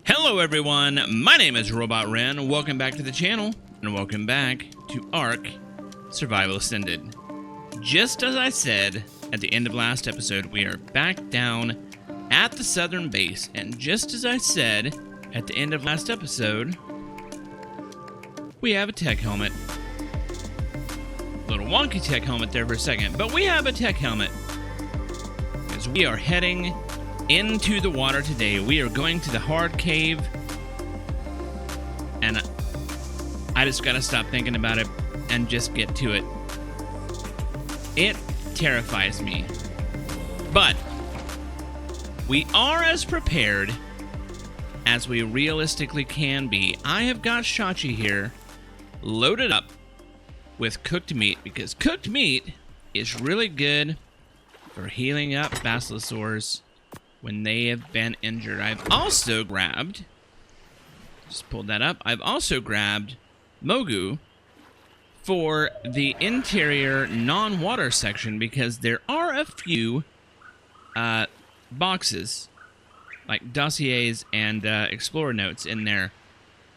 Hello everyone, my name is Robot Ren. Welcome back to the channel, and welcome back to Ark Survival Ascended. Just as I said at the end of last episode, we are back down at the southern base, and just as I said at the end of last episode, we have a tech helmet. A little wonky tech helmet there for a second, but we have a tech helmet. Because we are heading into the water today. We are going to the hard cave, and I just gotta stop thinking about it and just get to it. It terrifies me, but we are as prepared as we realistically can be. I have got Shachi here loaded up with cooked meat, because cooked meat is really good for healing up basilosaurs when they have been injured. I've also grabbed, just pulled that up, I've also grabbed Mogu for the interior non-water section, because there are a few boxes, like dossiers and explorer notes in there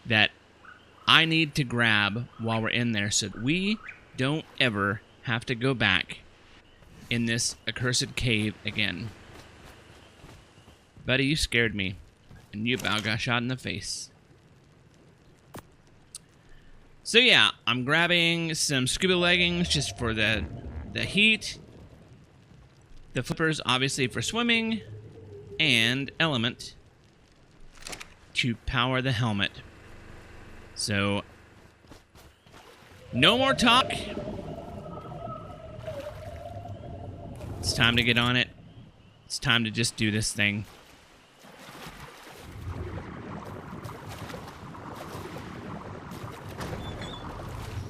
that I need to grab while we're in there so that we don't ever have to go back in this accursed cave again. Buddy, you scared me, and you about got shot in the face. So yeah, I'm grabbing some scuba leggings just for the heat, the flippers obviously for swimming, and element to power the helmet. So, no more talk. It's time to get on it. It's time to just do this thing.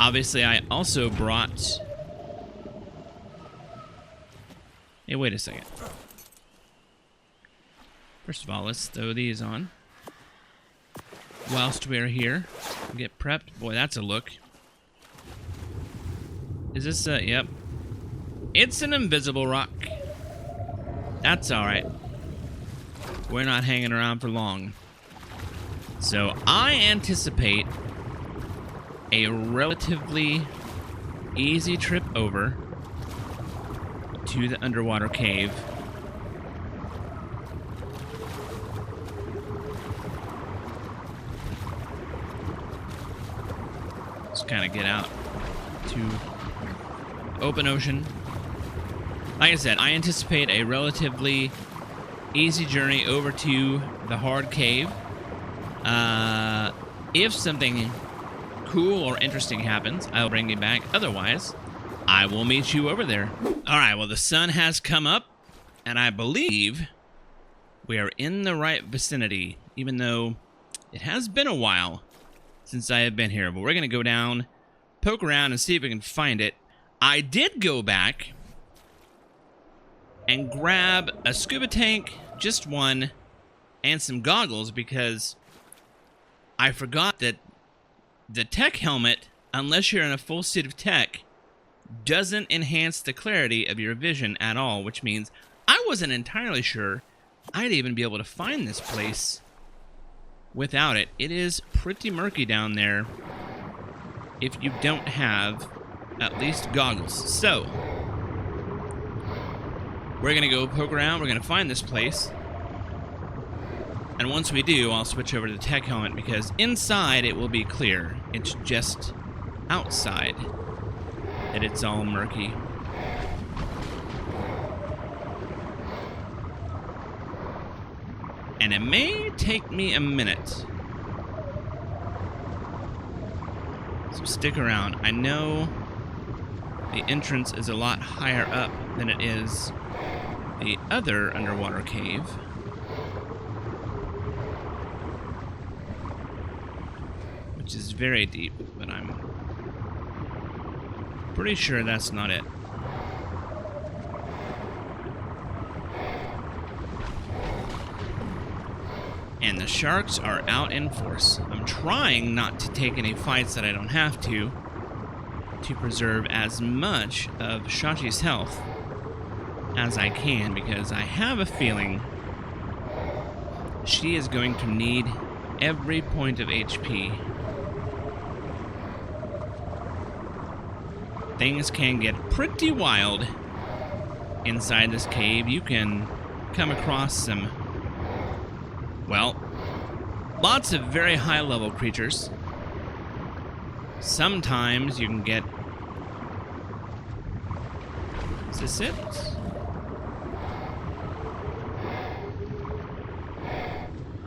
Obviously, I also brought... Hey, wait a second. First of all, let's throw these on whilst we're here. Get prepped. Boy, that's a look. Is this yep. It's an invisible rock. That's alright. We're not hanging around for long. So, I anticipate a relatively easy trip over to the underwater cave. Let's kind of get out to open ocean. Like I said, I anticipate a relatively easy journey over to the hard cave. If something cool or interesting happens, I'll bring you back. Otherwise, I will meet you over there. Alright, well, the sun has come up, and I believe we are in the right vicinity, even though it has been a while since I have been here. But we're going to go down, poke around, and see if we can find it. I did go back and grab a scuba tank, just one, and some goggles, because I forgot that the tech helmet, unless you're in a full suit of tech, doesn't enhance the clarity of your vision at all, which means I wasn't entirely sure I'd even be able to find this place without it. It is pretty murky down there if you don't have at least goggles. So, we're going to go poke around, we're going to find this place, and once we do, I'll switch over to the tech helmet, because inside it will be clear. It's just outside that it's all murky. And it may take me a minute. So stick around. I know the entrance is a lot higher up than it is the other underwater cave. Which is very deep, but I'm pretty sure that's not it. And the sharks are out in force. I'm trying not to take any fights that I don't have to preserve as much of Shachi's health as I can, because I have a feeling she is going to need every point of HP. Things can get pretty wild inside this cave. You can come across some, well, lots of very high-level creatures. Sometimes you can get... Is this it?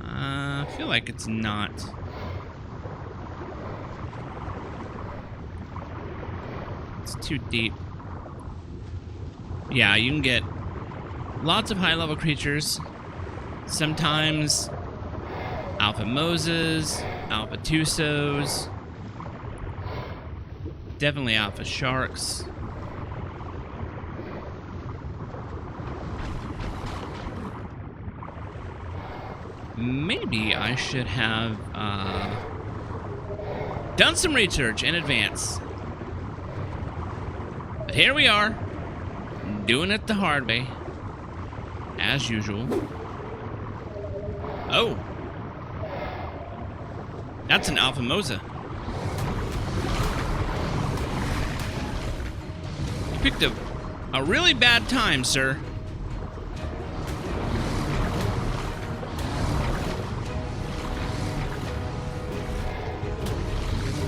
I feel like it's not. It's too deep. Yeah, you can get lots of high-level creatures. Sometimes Alpha Moses, Alpha Tusos, definitely Alpha Sharks. Maybe I should have done some research in advance. But here we are, doing it the hard way, as usual. Oh, that's an Alpha Mosa. You picked a really bad time, sir.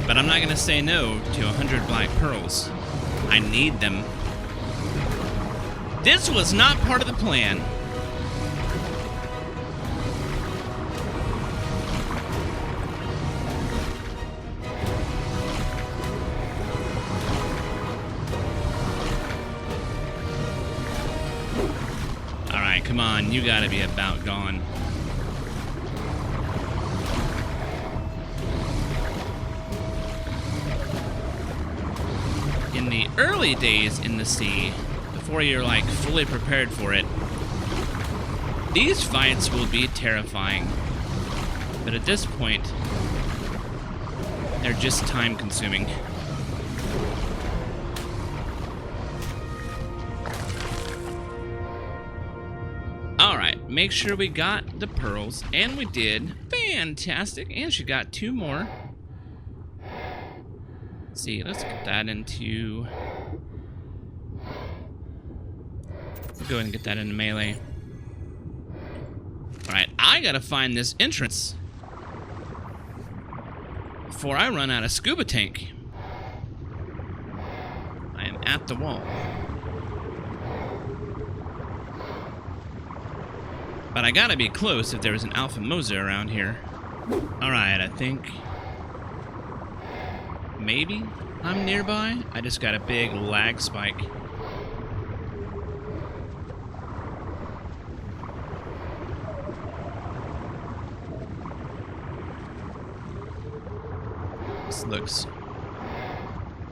But I'm not going to say no to 100 black pearls. I need them. This was not part of the plan. Alright, come on. You gotta be about gone. In the early days in the sea, before you're like fully prepared for it, these fights will be terrifying. But at this point, they're just time consuming. Alright, make sure we got the pearls, and we did. Fantastic, and she got 2 more. Let's see, let's get that into... Go ahead and get that into melee. Alright, I gotta find this entrance before I run out of scuba tank. I am at the wall. But I gotta be close if there was an Alpha Mosa around here. Alright, I think... maybe I'm nearby? I just got a big lag spike. This looks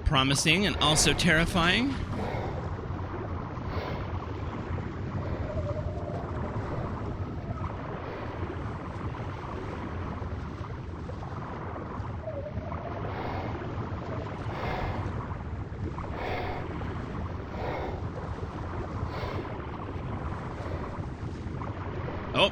promising and also terrifying. Oh.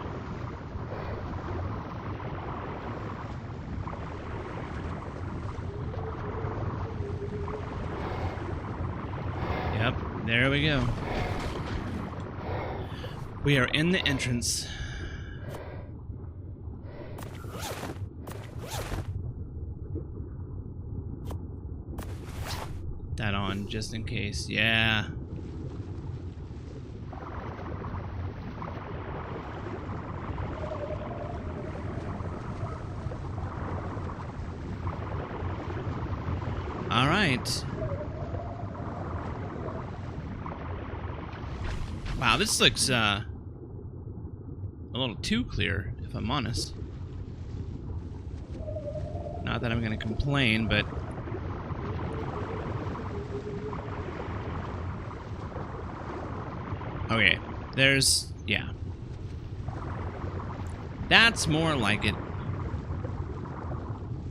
Yep, there we go. We are in the entrance. That on just in case. Yeah. All right. Wow, this looks a little too clear, if I'm honest. Not that I'm going to complain, but okay, there's, yeah. That's more like it.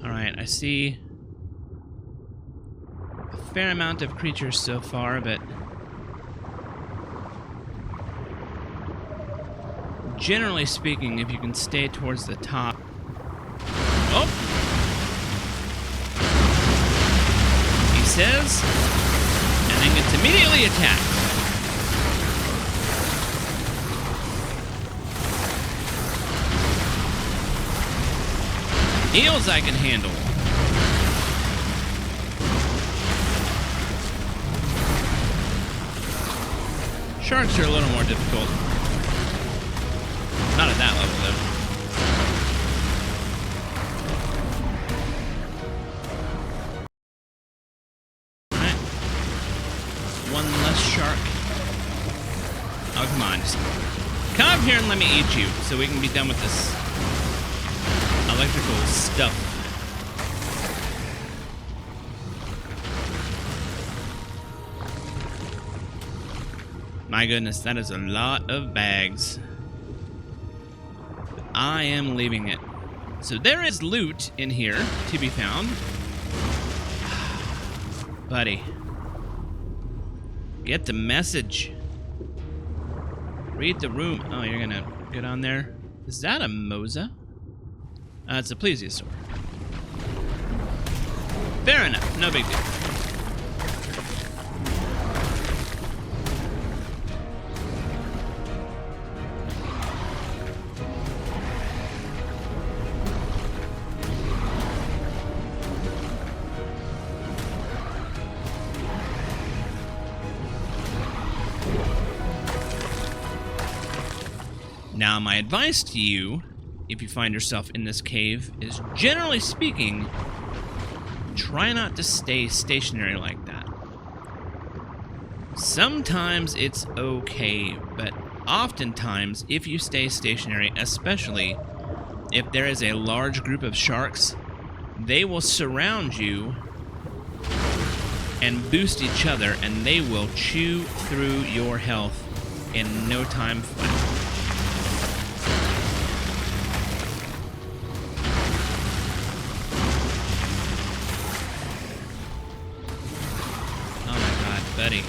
All right, I see a fair amount of creatures so far, but generally speaking, if you can stay towards the top. Oh! He says, and then gets immediately attacked. Eels I can handle. Sharks are a little more difficult. Not at that level, though. Alright. One less shark. Oh, come on. Just come up here and let me eat you so we can be done with this electrical stuff. My goodness, that is a lot of bags. But I am leaving it. So there is loot in here to be found. Buddy. Get the message. Read the room. Oh, you're gonna get on there. Is that a Mosa? It's a plesiosaur. Fair enough. No big deal. Now, my advice to you, if you find yourself in this cave, is generally speaking, try not to stay stationary like that. Sometimes it's okay, but oftentimes, if you stay stationary, especially if there is a large group of sharks, they will surround you and boost each other, and they will chew through your health in no time flat. Buddy.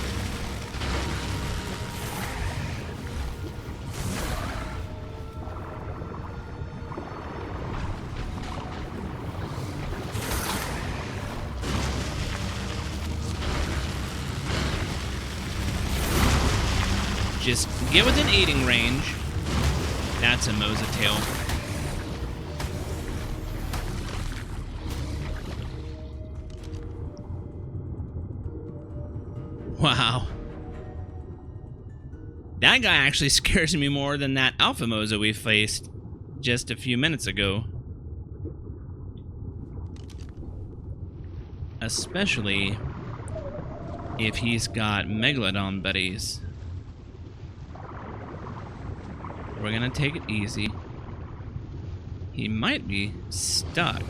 Just get within eating range. That's a Mosa tail. Wow. That guy actually scares me more than that Alpha Mosa we faced just a few minutes ago. Especially if he's got Megalodon buddies. We're gonna take it easy. He might be stuck.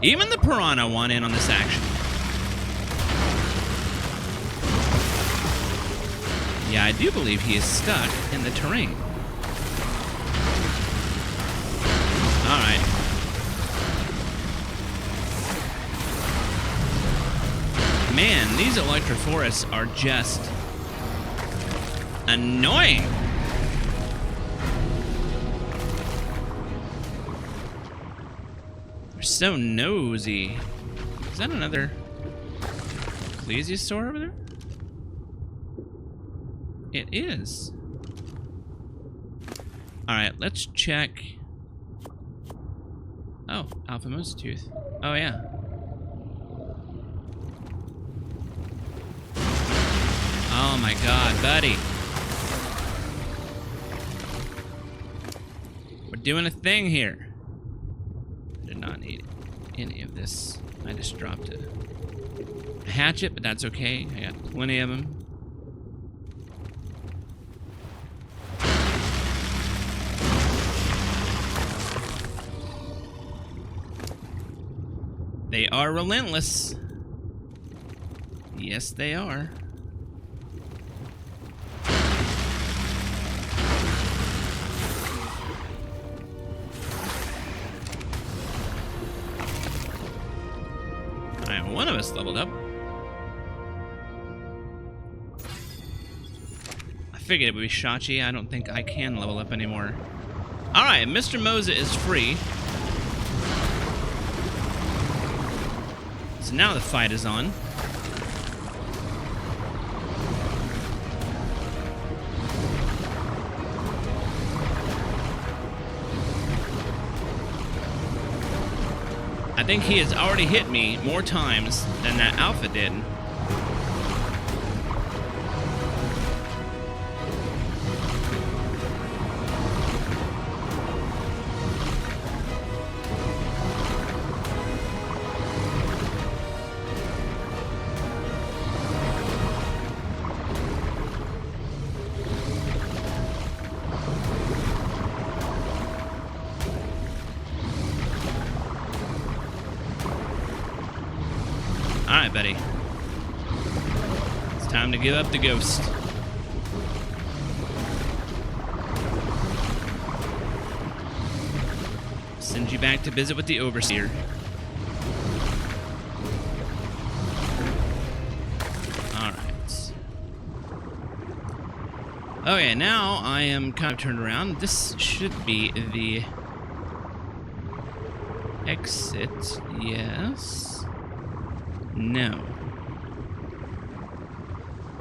Even the piranha want in on this action. Yeah, I do believe he is stuck in the terrain. Alright. Man, these electrophorus are just annoying. So nosy. Is that another plesiosaur over there? It is. Alright, let's check. Oh, Alpha Mosa tooth. Oh, yeah. Oh my god, buddy. We're doing a thing here. Did not need any of this. I just dropped a hatchet, but that's okay. I got plenty of them. They are relentless. Yes, they are. Alright, one of us leveled up. figured it would be Shachi. I don't think I can level up anymore. Alright, Mr. Moza is free. So now the fight is on. I think he has already hit me more times than that Alpha did. Alright, buddy. It's time to give up the ghost. Send you back to visit with the Overseer. Alright. Okay, now I am kind of turned around. This should be the exit. Yes. No.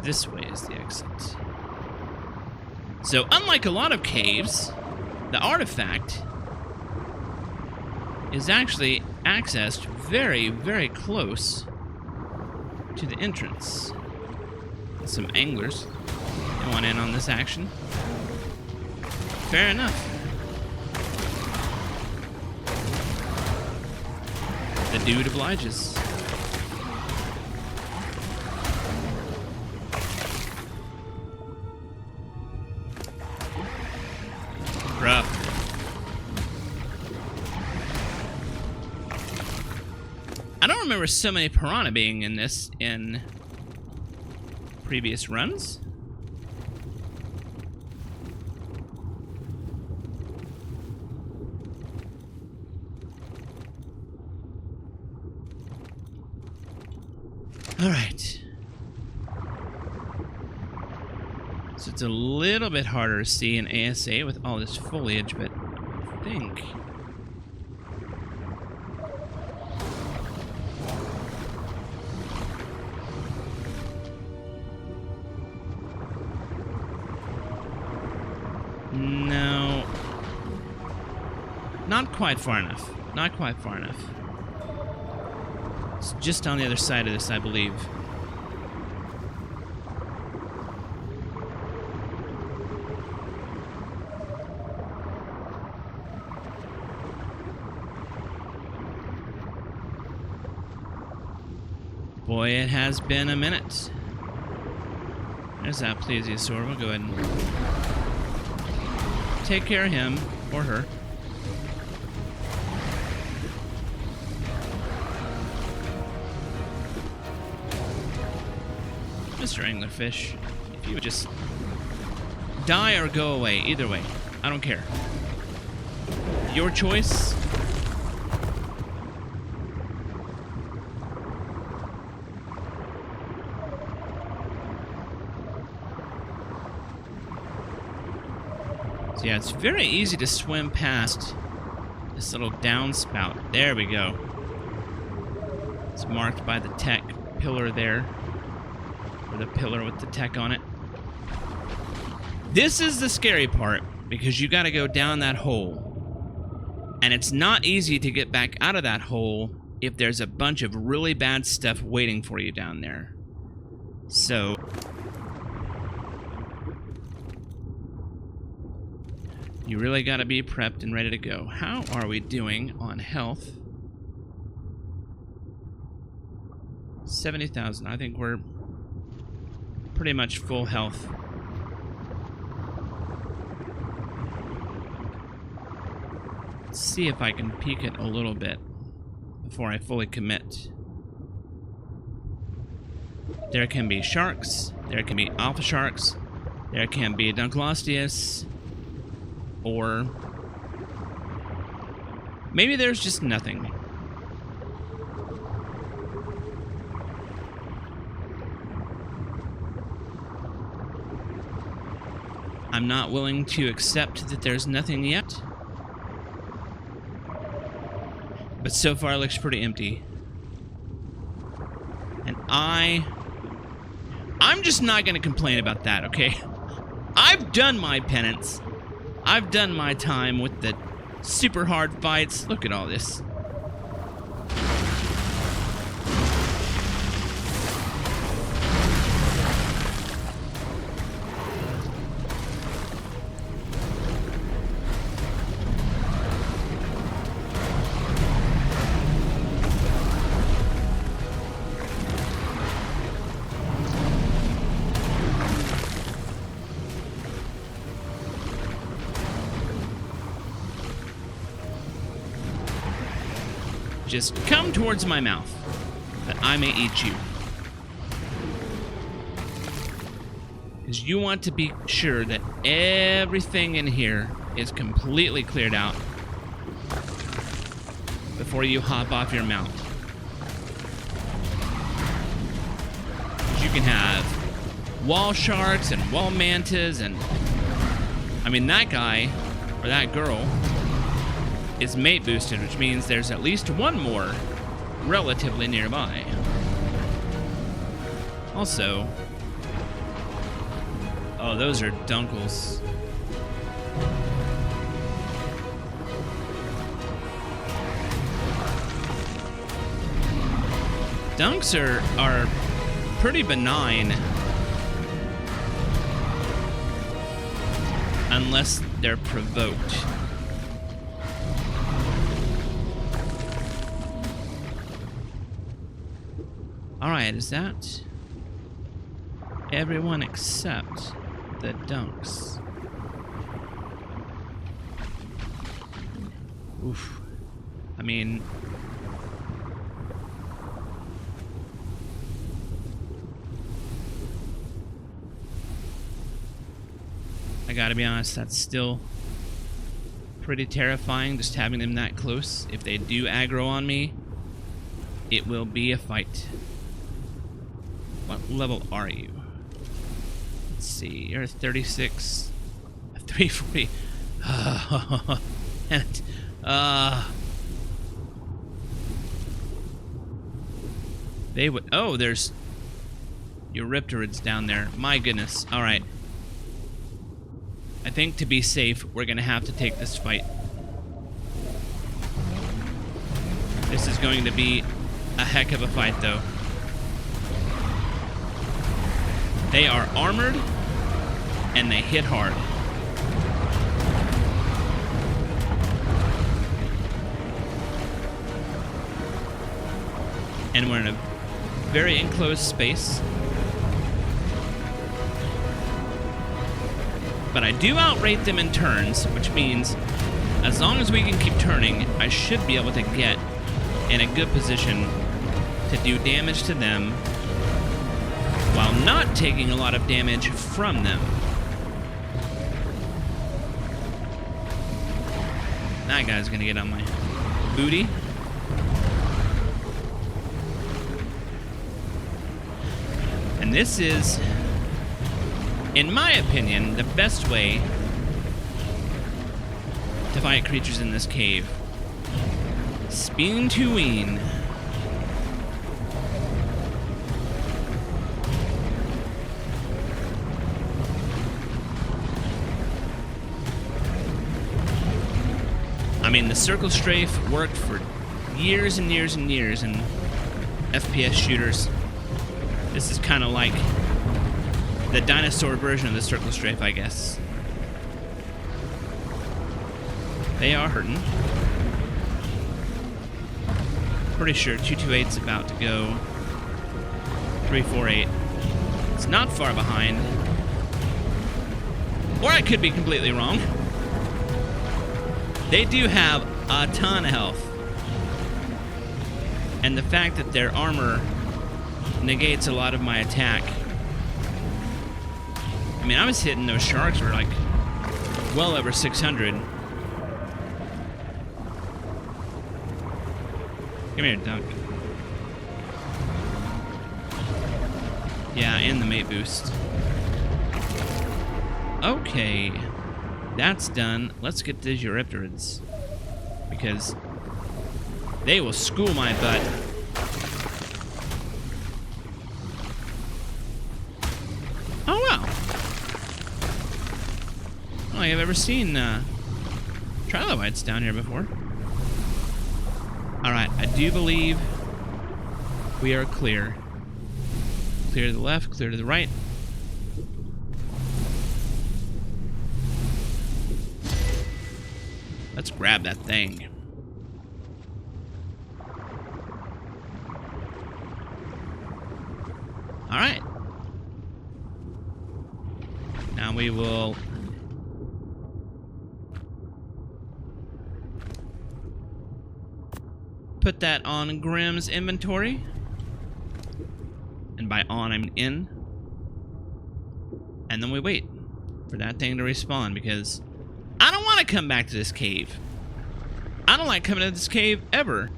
This way is the exit. So, unlike a lot of caves, the artifact is actually accessed very, very close to the entrance. Some anglers. They want in on this action. Fair enough. The dude obliges. Rough. I don't remember so many piranha being in this in previous runs. All right. So it's a little bit harder to see in ASA with all this foliage, but I think no, not quite far enough. Not quite far enough. It's just on the other side of this, I believe. Boy, it has been a minute. There's that plesiosaur. We'll go ahead and take care of him or her. Mr. Anglerfish, if you would just die or go away, either way, I don't care. Your choice. So yeah, it's very easy to swim past this little downspout. There we go. It's marked by the tech pillar there. Or the pillar with the tech on it. This is the scary part, because you gotta go down that hole. And it's not easy to get back out of that hole if there's a bunch of really bad stuff waiting for you down there. So you really gotta be prepped and ready to go. How are we doing on health? 70,000. I think we're pretty much full health. Let's see if I can peek it a little bit before I fully commit. There can be sharks, there can be alpha sharks, there can be Dunklosteus, or maybe there's just nothing. I'm not willing to accept that there's nothing yet. But so far it looks pretty empty. And I'm just not going to complain about that, okay? I've done my penance. I've done my time with the super hard fights. Look at all this. Just come towards my mouth, that I may eat you. Because you want to be sure that everything in here is completely cleared out before you hop off your mount. You can have wall sharks and wall mantas and... I mean, that guy, or that girl, is mate boosted, which means there's at least one more relatively nearby. Also... Oh, those are dunkles. Dunks are pretty benign. Unless they're provoked. Alright, is that everyone except the dunks? Oof. I mean... I gotta be honest, that's still pretty terrifying, just having them that close. If they do aggro on me, it will be a fight. What level are you? Let's see, you're 36, 340. And they would. Oh, there's Eurypterids down there. My goodness. All right. I think to be safe, we're gonna have to take this fight. This is going to be a heck of a fight, though. They are armored, and they hit hard. And we're in a very enclosed space. But I do outrate them in turns, which means as long as we can keep turning, I should be able to get in a good position to do damage to them while not taking a lot of damage from them. That guy's gonna get on my booty. And this is, in my opinion, the best way to fight creatures in this cave. Spin to win. I mean, the circle strafe worked for years and years and years in FPS shooters. This is kind of like the dinosaur version of the circle strafe, I guess. They are hurting. Pretty sure 228's about to go 348. It's not far behind. Or I could be completely wrong. They do have a ton of health. And the fact that their armor negates a lot of my attack. I mean, I was hitting those sharks for like well over 600. Come here, dunk. Yeah, and the mate boost. Okay. That's done. Let's get these Eurypterids. Because they will school my butt. Oh, wow. I don't think I've ever seen trilobites down here before. Alright, I do believe we are clear. Clear to the left, clear to the right. Let's grab that thing. Alright. Now we will put that on Grimm's inventory. And by on, I mean in. And then we wait for that thing to respawn, because I don't want to come back to this cave. I don't like coming to this cave ever.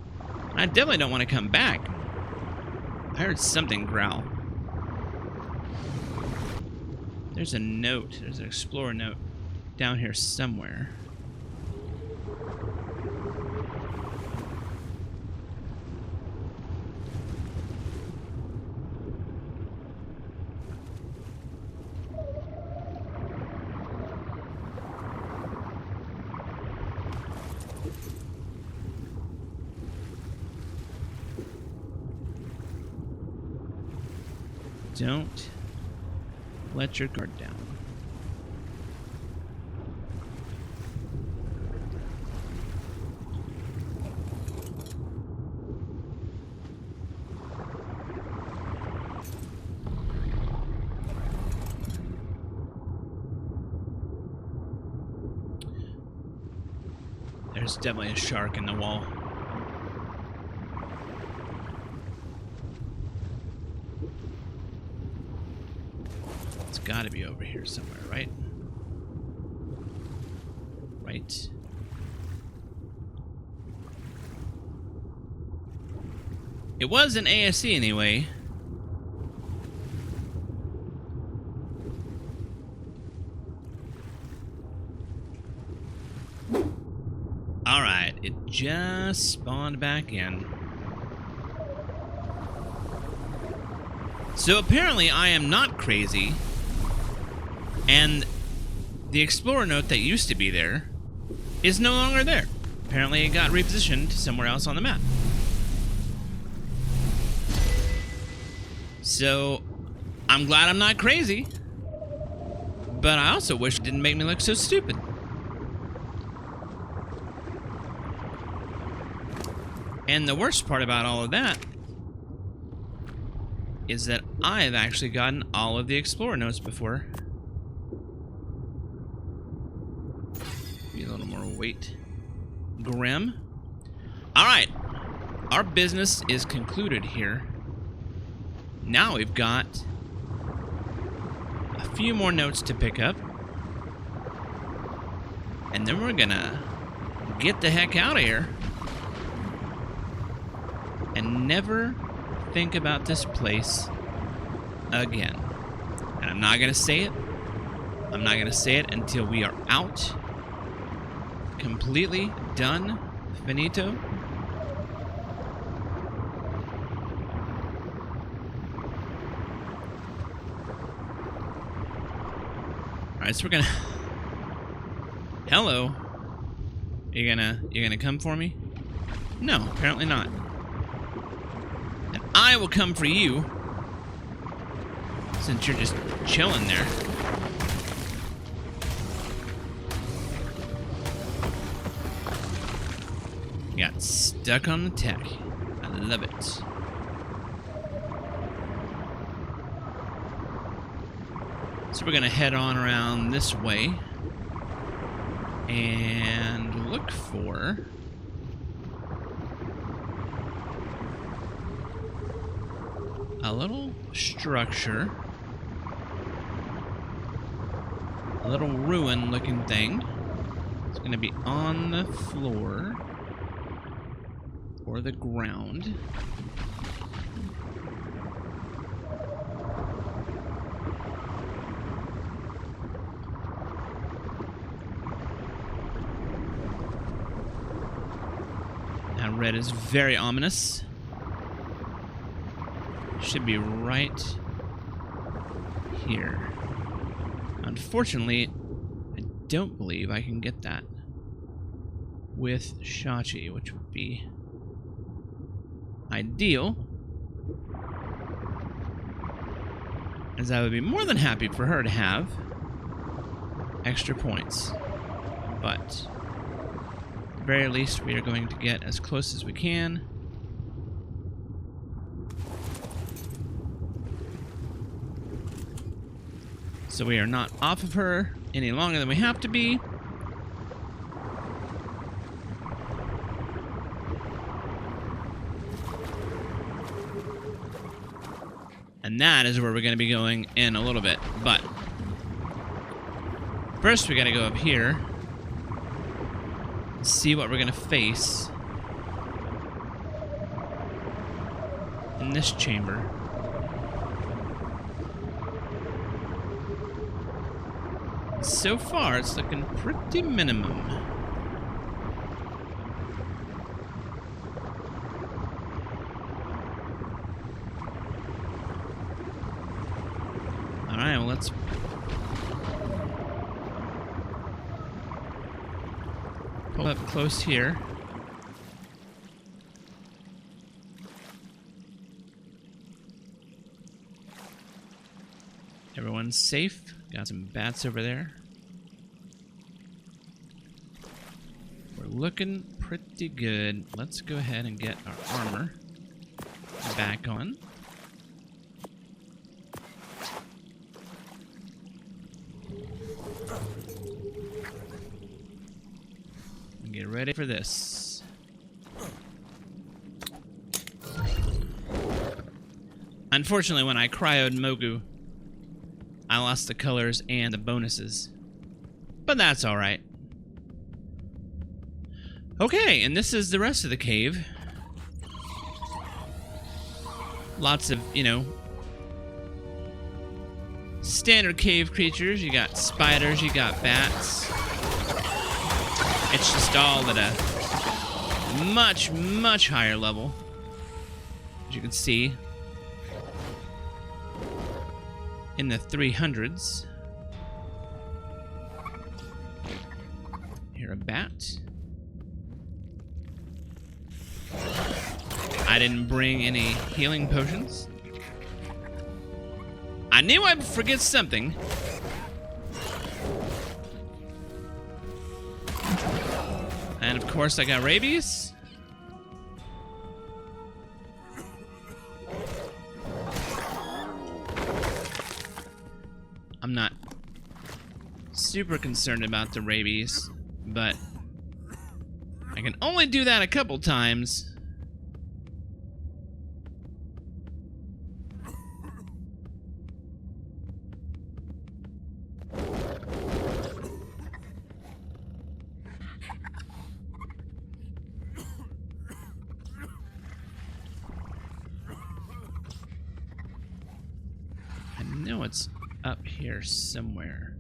I definitely don't want to come back. I heard something growl. There's a note. There's an explorer note down here somewhere. Don't let your guard down. There's definitely a shark in the wall. Gotta be over here somewhere, right? Right. It was an ASE anyway. Alright, it just spawned back in. So apparently I am not crazy. And the explorer note that used to be there is no longer there. Apparently it got repositioned somewhere else on the map. So I'm glad I'm not crazy, but I also wish it didn't make me look so stupid. And the worst part about all of that is that I've actually gotten all of the explorer notes before. A little more weight. Grim. Alright. Our business is concluded here. Now we've got a few more notes to pick up. And then we're gonna get the heck out of here. And never think about this place again. And I'm not gonna say it. I'm not gonna say it until we are out. Completely done. Finito. Alright, so we're gonna... Hello. You gonna come for me? No, apparently not. And I will come for you, since you're just chilling there. Got stuck on the tech. I love it. So we're gonna head on around this way and look for a little structure, a little ruin looking thing. It's gonna be on the floor or the ground. red is very ominous. Should be right here. Unfortunately, I don't believe I can get that with Shachi, which would be ideal, as I would be more than happy for her to have extra points. But at the very least, we are going to get as close as we can. So we are not off of her any longer than we have to be. And that is where we're going to be going in a little bit. But first we got to go up here and see what we're going to face in this chamber. So far, it's looking pretty minimum. Alright, well, let's pull up close here. Everyone's safe. Got some bats over there. We're looking pretty good. Let's go ahead and get our armor back on. And get ready for this. Unfortunately, when I cryoed Mogu, I lost the colors and the bonuses. But that's alright. Okay, and this is the rest of the cave. Lots of, you know, standard cave creatures. You got spiders, you got bats. It's just all at a much, much higher level, as you can see. In the 300s. Here, a bat. I didn't bring any healing potions. I knew I'd forget something. And of course I got rabies. I'm not super concerned about the rabies, but I can only do that a couple times. I know it's up here somewhere.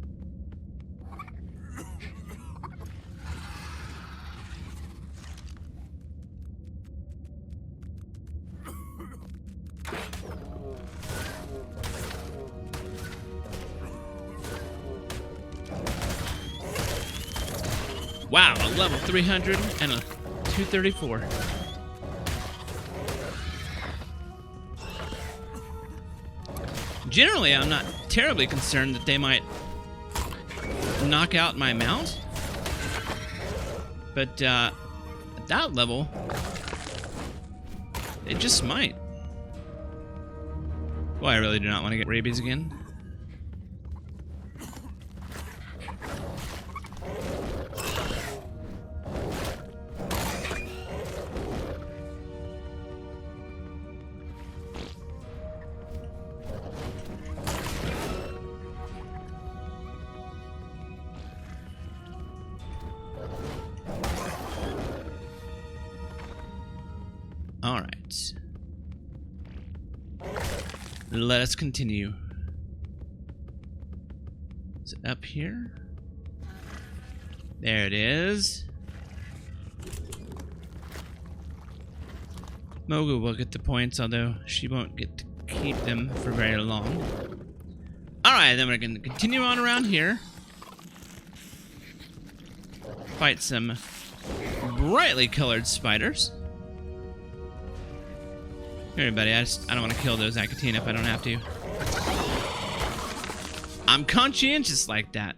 Wow, a level 300 and a 234. Generally, I'm not terribly concerned that they might knock out my mount. But at that level, they just might. Well, I really do not want to get rabies again. All right. Let us continue. Is it up here? There it is. Mogu will get the points, although she won't get to keep them for very long. Alright, then we're going to continue on around here. Fight some brightly colored spiders. Here, buddy, I don't want to kill those Akatina if I don't have to. I'm conscientious like that.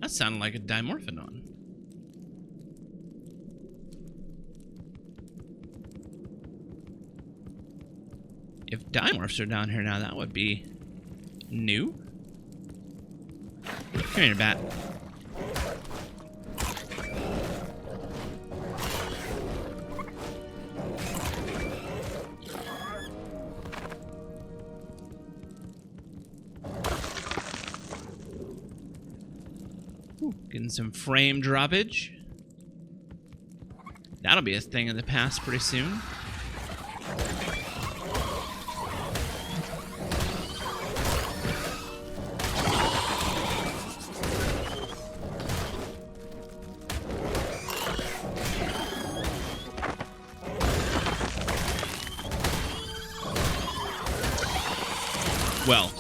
That sounded like a dimorphodon. If dimorphs are down here now, that would be new. Come here, bat. Getting some frame droppage. That'll be a thing of the past pretty soon. Well,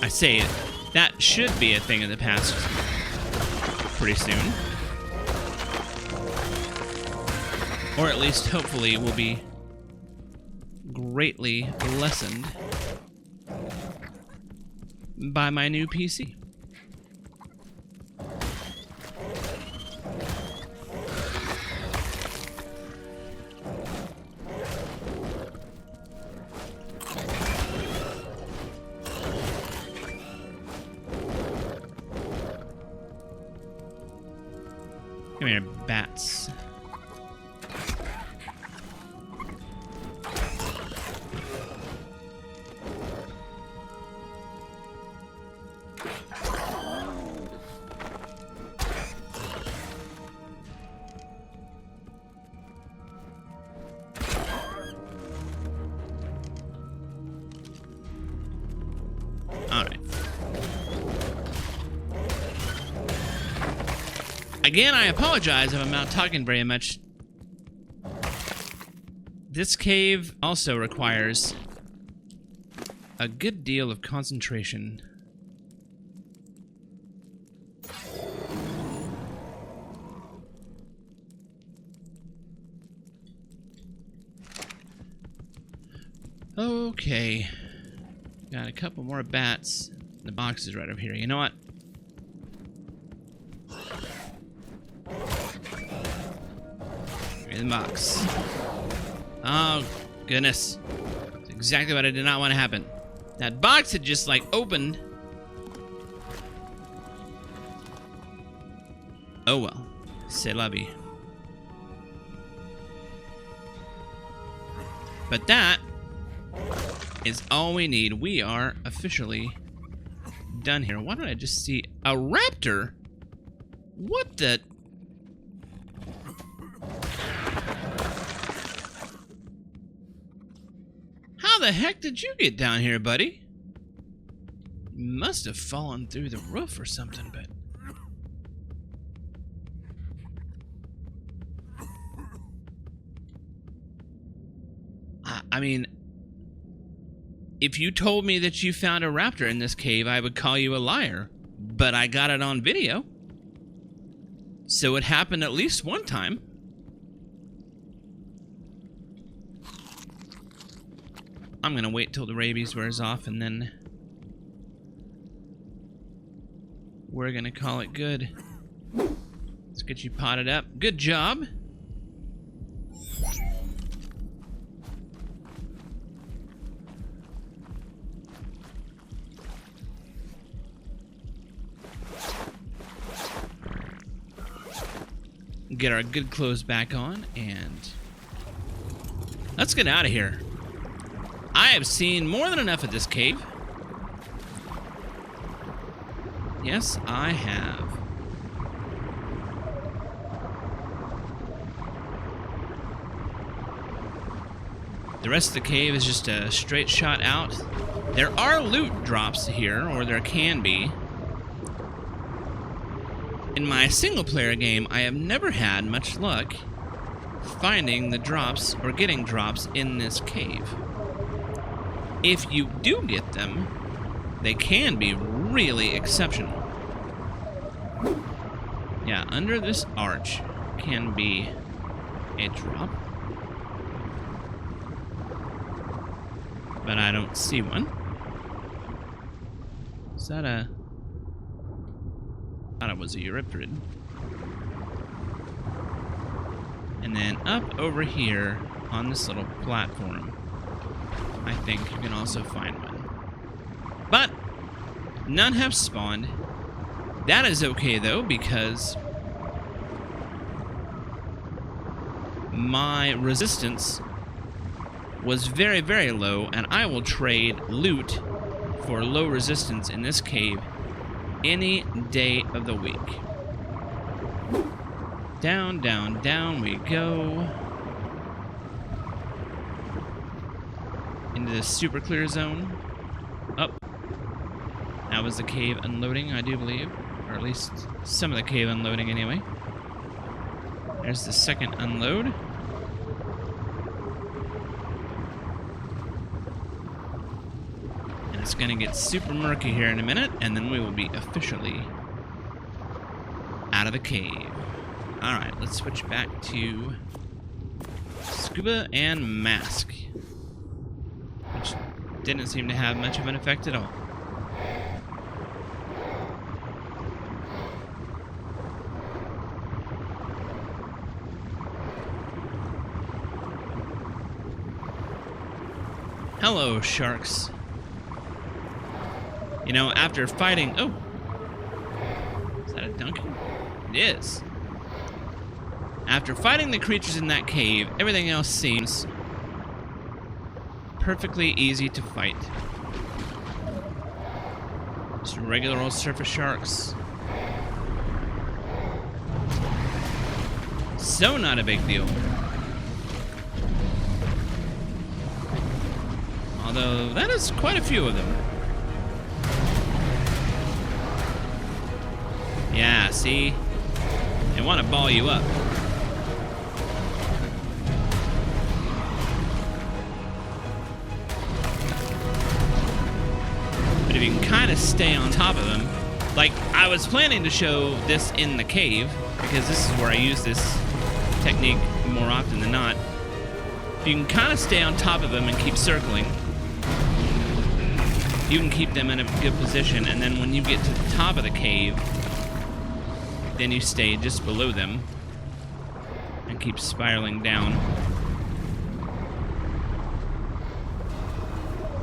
I say it. That should be a thing of the past pretty soon. Or at least, hopefully, will be greatly lessened by my new PC. Come here, bats. All right. Again, I apologize if I'm not talking very much. This cave also requires a good deal of concentration. Okay. Got a couple more bats. The box is right over here. You know what? In the box. Oh, goodness. That's exactly what I did not want to happen. That box had just, like, opened. Oh, well. C'est la vie. But that is all we need. We are officially done here. Why don't I just see a raptor? What the... How the heck did you get down here, buddy? You must have fallen through the roof or something, but... I mean, if you told me that you found a raptor in this cave, I would call you a liar. But I got it on video. So it happened at least one time. I'm gonna wait till the rabies wears off and then we're gonna call it good. Let's get you potted up. Good job. Get our good clothes back on and let's get out of here. I have seen more than enough of this cave. Yes, I have. The rest of the cave is just a straight shot out. There are loot drops here, or there can be. In my single-player game, I have never had much luck finding the drops or getting drops in this cave. If you do get them, they can be really exceptional. Yeah, under this arch can be a drop. But I don't see one. Is that a... I thought it was a Eurypterid. And then up over here on this little platform, I think you can also find one. But none have spawned. That is okay though, because my resistance was very, very low, and I will trade loot for low resistance in this cave any day of the week. Down, down, down we go. Into the super clear zone. Up. That was the cave unloading, I do believe. Or at least some of the cave unloading anyway. There's the second unload. And it's gonna get super murky here in a minute, and then we will be officially out of the cave. Alright, let's switch back to scuba and mask, which didn't seem to have much of an effect at all. Hello, sharks. You know, after fighting... Oh! Is that a Duncan? It is. After fighting the creatures in that cave, everything else seems perfectly easy to fight. Just regular old surface sharks. So not a big deal. Although, that is quite a few of them. Yeah, see? They want to ball you up. But if you can kind of stay on top of them, like, I was planning to show this in the cave, because this is where I use this technique more often than not. If you can kind of stay on top of them and keep circling, you can keep them in a good position, and then when you get to the top of the cave, then you stay just below them and keep spiraling down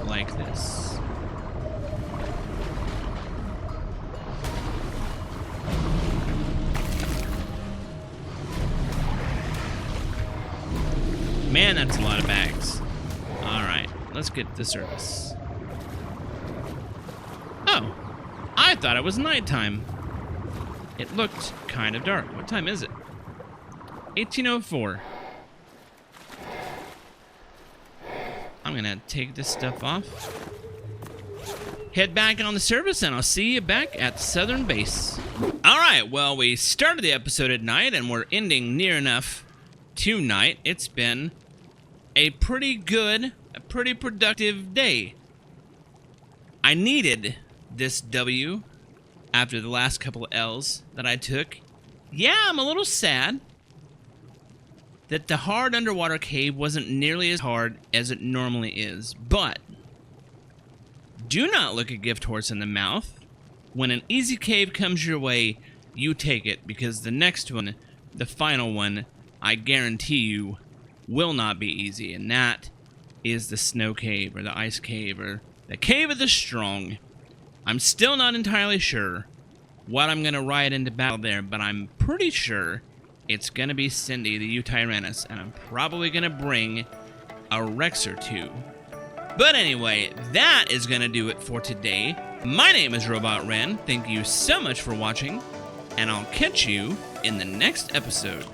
like this. Man, that's a lot of bags. Alright, let's get to the surface. Oh, I thought it was nighttime. It looked kind of dark. What time is it? 18:04. I'm gonna take this stuff off. Head back on the surface, and I'll see you back at the southern base. Alright, well, we started the episode at night, and we're ending near enough to night. It's been a pretty good, a pretty productive day. I needed this W after the last couple of L's that I took. Yeah, I'm a little sad that the hard underwater cave wasn't nearly as hard as it normally is, but do not look a gift horse in the mouth. When an easy cave comes your way, you take it, because the next one, the final one, I guarantee you, will not be easy, and that is the snow cave, or the ice cave, or the cave of the strong. I'm still not entirely sure what I'm going to ride into battle there, but I'm pretty sure it's going to be Cindy, the Eutyrannus, and I'm probably going to bring a Rex or two. But anyway, that is going to do it for today. My name is Robot Ren. Thank you so much for watching, and I'll catch you in the next episode.